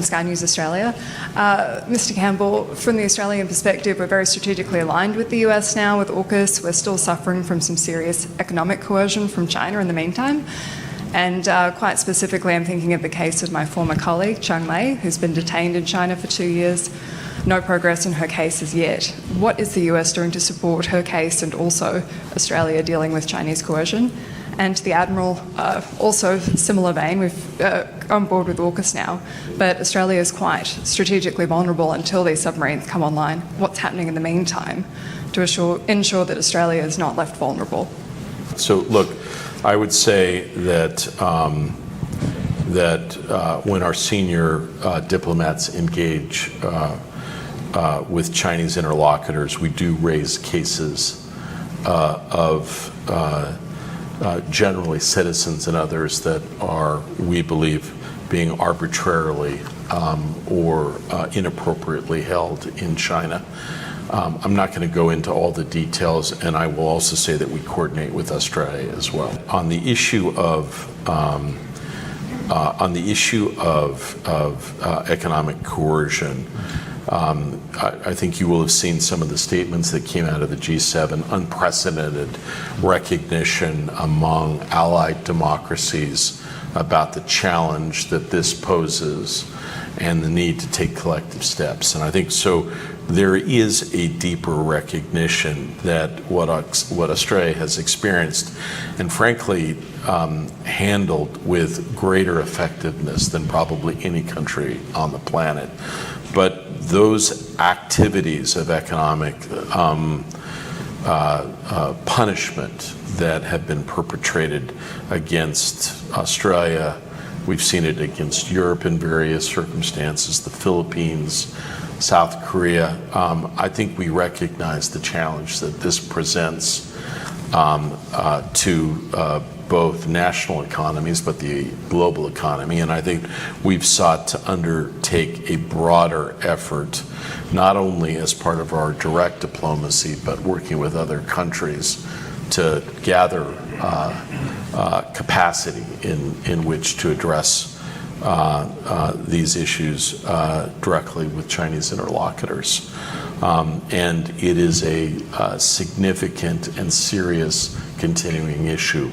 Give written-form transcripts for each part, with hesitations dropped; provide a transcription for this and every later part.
Sky News Australia. Mr. Campbell, from the Australian perspective, we're very strategically aligned with the US now with AUKUS. We're still suffering from some serious economic coercion from China in the meantime. And quite specifically, I'm thinking of the case of my former colleague, Chang Lei, who's been detained in China for 2 years. No progress in her case as yet. What is the US doing to support her case and also Australia dealing with Chinese coercion? And to the Admiral, also similar vein, we've on board with AUKUS now, but Australia is quite strategically vulnerable until these submarines come online. What's happening in the meantime to ensure that Australia is not left vulnerable? So look, I would say that when our senior diplomats engage with Chinese interlocutors, we do raise cases of generally citizens and others that are, we believe, being arbitrarily or inappropriately held in China. I'm not going to go into all the details, and I will also say that we coordinate with Australia as well. On the issue of economic coercion, I think you will have seen some of the statements that came out of the G7, unprecedented recognition among allied democracies about the challenge that this poses and the need to take collective steps. And I think so there is a deeper recognition that what Australia has experienced and frankly handled with greater effectiveness than probably any country on the planet. But those activities of economic punishment that have been perpetrated against Australia, we've seen it against Europe in various circumstances, the Philippines, South Korea. I think we recognize the challenge that this presents to both national economies, but the global economy. And I think we've sought to undertake a broader effort, not only as part of our direct diplomacy, but working with other countries to gather capacity in which to address these issues directly with Chinese interlocutors. And it is a significant and serious continuing issue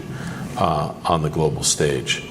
on the global stage.